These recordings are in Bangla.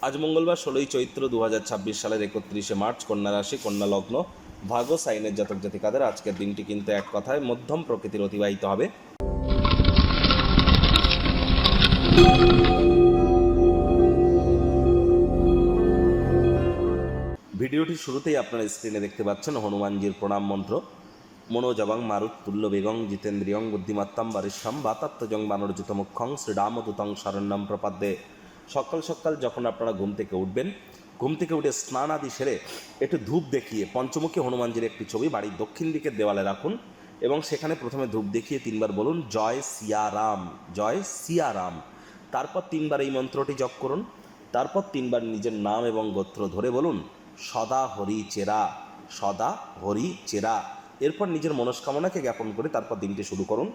আজ মঙ্গলবার 16ই চৈত্র 2026 সালের 31শে মার্চ, কন্যা রাশি, কন্যা লগ্ন, ভাগ্য সাইনের জাতক জাতিকাদের আজকের দিনটি কিন্তু এক কথায় মধ্যম প্রকৃতির অতিবাহিত হবে। ভিডিওটির শুরুতেই আপনারা স্ক্রিনে দেখতে পাচ্ছেন হনুমানজির প্রণাম মন্ত্র। মনোজবং মারুত তুল্য বেগং জিতেন্দ্রিয়ং বুদ্ধিমত্তাম বরিষ্ঠম বাতাত্মজং বানরযুত মুখ্যং শ্রীরামদূতং শরণ্যম প্রপদ্যে। সকাল সকাল যখন আপনারা ঘুম থেকে উঠবেন, ঘুম থেকে উঠে স্নান আদি সেরে একটু ধূপ দেখিয়ে পঞ্চমুখী হনুমানজির একটি ছবি বাড়ির দক্ষিণ দিকের দেওয়ালে রাখুন এবং সেখানে প্রথমে ধূপ দেখিয়ে 3বার বলুন জয় সিয়ারাম, জয় সিয়ারাম। তারপর 3বার এই মন্ত্রটি জপ করুন। তারপর 3বার নিজের নাম এবং গোত্র ধরে বলুন সদা হরি চেরা, সদা হরি চেরা। এরপর নিজের মনস্কামনাকে জ্ঞাপন করে তারপর দিনটি শুরু করুন।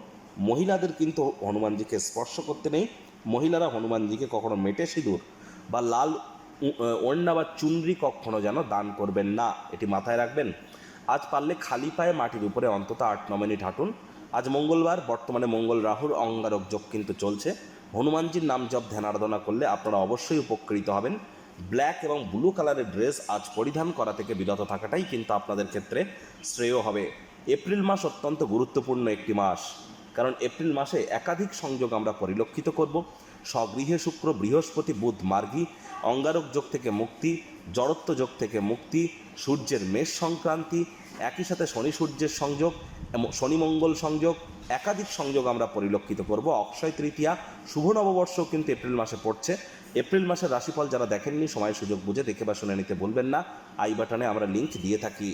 মহিলাদের কিন্তু হনুমানজিকে স্পর্শ করতে নেই। মহিলারা হনুমানজিকে কখনো মেটে সিঁদুর বা লাল ওড়না বা চুনরি কখনো যেন দান করবেন না, এটি মাথায় রাখবেন। আজ পারলে খালি পায়ে মাটির উপরে অন্তত 8-9 মিনিট হাঁটুন। আজ মঙ্গলবার, বর্তমানে মঙ্গল রাহুর অঙ্গারক যোগ কিন্তু চলছে। হনুমানজির নাম জপ ধ্যান আরাধনা করলে আপনারা অবশ্যই উপকৃত হবেন। ব্ল্যাক এবং ব্লু কালারের ড্রেস আজ পরিধান করা থেকে বিরত থাকাটাই কিন্তু আপনাদের ক্ষেত্রে শ্রেয় হবে। এপ্রিল মাস অত্যন্ত গুরুত্বপূর্ণ একটি মাস, কারণ এপ্রিল মাসে একাধিক সংযোগ আমরা পরিলক্ষিত করব। স্বগৃহে শুক্র, বৃহস্পতি, বুধ মার্গী, অঙ্গারক যোগ থেকে মুক্তি, জড়ত্ব যোগ থেকে মুক্তি, সূর্যের মেষ সংক্রান্তি, একই সাথে শনি সূর্যের সংযোগ, শনি মঙ্গল সংযোগ, একাধিক সংযোগ আমরা পরিলক্ষিত করব। অক্ষয় তৃতীয়া, শুভ নববর্ষও কিন্তু এপ্রিল মাসে পড়ছে। এপ্রিল মাসের রাশিফল যারা দেখেননি সময় সুযোগ বুঝে দেখে বা শুনে নিতে বলবেন না, আই বাটনে আমরা লিঙ্ক দিয়ে থাকি।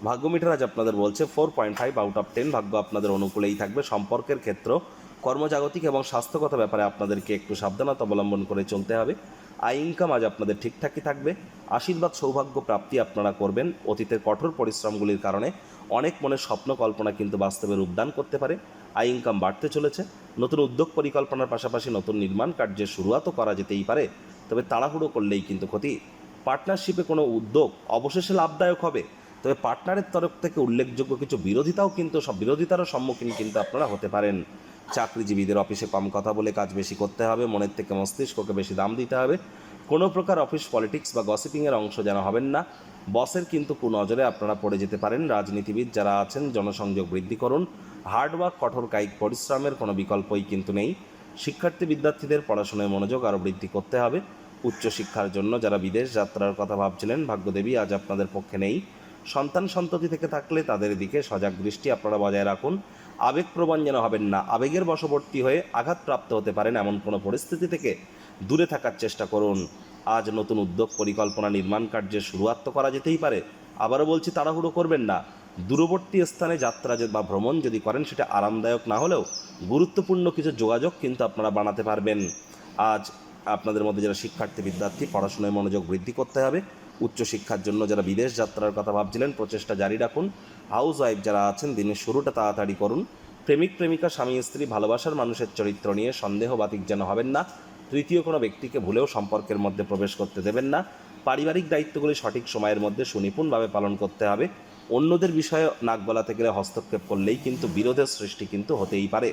ভাগ্য মিটার আজ আপনাদের বলছে 4.5 আউট অফ 10। ভাগ্য আপনাদের অনুকূলেই থাকবে। সম্পর্কের ক্ষেত্র, কর্মজাগতিক এবং স্বাস্থ্যগত ব্যাপারে আপনাদেরকে একটু সাবধানতা অবলম্বন করে চলতে হবে। আয় ইনকাম আজ আপনাদের ঠিকঠাকই থাকবে। আশীর্বাদ সৌভাগ্য প্রাপ্তি আপনারা করবেন। অতীতের কঠোর পরিশ্রমগুলির কারণে অনেক মনের স্বপ্ন কল্পনা কিন্তু বাস্তবে রূপদান করতে পারে। আয় ইনকাম বাড়তে চলেছে। নতুন উদ্যোগ পরিকল্পনার পাশাপাশি নতুন নির্মাণ কার্যের শুরুয়াতও করা যেতেই পারে, তবে তাড়াহুড়ো করলেই কিন্তু ক্ষতি। পার্টনারশিপে কোনো উদ্যোগ অবশেষে লাভদায়ক হবে, তবে পার্টনারের তরফ থেকে উল্লেখযোগ্য কিছু বিরোধিতারও সম্মুখীন কিন্তু আপনারা হতে পারেন। চাকরিজীবীদের অফিসে কম কথা বলে কাজ বেশি করতে হবে। মনের থেকে মস্তিষ্ককে বেশি দাম দিতে হবে। কোনো প্রকার অফিস পলিটিক্স বা গসিপিংয়ের অংশ যেন হবেন না। বসের কিন্তু কুনজরে আপনারা পড়ে যেতে পারেন। রাজনীতিবিদ যারা আছেন জনসংযোগ বৃদ্ধি করুন। হার্ডওয়ার্ক, কঠোর কায়িক পরিশ্রমের কোনো বিকল্পই কিন্তু নেই। শিক্ষার্থী বিদ্যার্থীদের পড়াশোনায় মনোযোগ আরও বৃদ্ধি করতে হবে। উচ্চশিক্ষার জন্য যারা বিদেশ যাত্রার কথা ভাবছিলেন, ভাগ্যদেবী আজ আপনাদের পক্ষে নেই। সন্তান সন্ততি থেকে থাকলে তাদের দিকে সজাগ দৃষ্টি আপনারা বজায় রাখুন। আবেগপ্রবণ যেন হবেন না। আবেগের বশবর্তী হয়ে আঘাতপ্রাপ্ত হতে পারেন, এমন কোনো পরিস্থিতি থেকে দূরে থাকার চেষ্টা করুন। আজ নতুন উদ্যোগ পরিকল্পনা নির্মাণ কার্যের শুরুয়াত তো করা যেতেই পারে। আবারও বলছি, তাড়াহুড়ো করবেন না। দূরবর্তী স্থানে যাত্রা বা ভ্রমণ যদি করেন, সেটা আরামদায়ক না হলেও গুরুত্বপূর্ণ কিছু যোগাযোগ কিন্তু আপনারা বানাতে পারবেন। আজ আপনাদের মধ্যে যারা শিক্ষার্থী বিদ্যার্থী, পড়াশোনায় মনোযোগ বৃদ্ধি করতে হবে। উচ্চশিক্ষার জন্য যারা বিদেশ যাত্রার কথা ভাবছিলেন, প্রচেষ্টা জারি রাখুন। হাউস ওয়াইফ যারা আছেন, দিনের শুরুটা তাড়াতাড়ি করুন। প্রেমিক প্রেমিকা, স্বামী স্ত্রী, ভালোবাসার মানুষের চরিত্র নিয়ে সন্দেহ বাতিক যেন হবেন না। তৃতীয় কোনো ব্যক্তিকে ভুলেও সম্পর্কের মধ্যে প্রবেশ করতে দেবেন না। পারিবারিক দায়িত্বগুলি সঠিক সময়ের মধ্যে সুনিপুণভাবে পালন করতে হবে। অন্যদের বিষয়ে নাক গলাতে গেলে হস্তক্ষেপ করলেই কিন্তু বিরোধের সৃষ্টি কিন্তু হতেই পারে।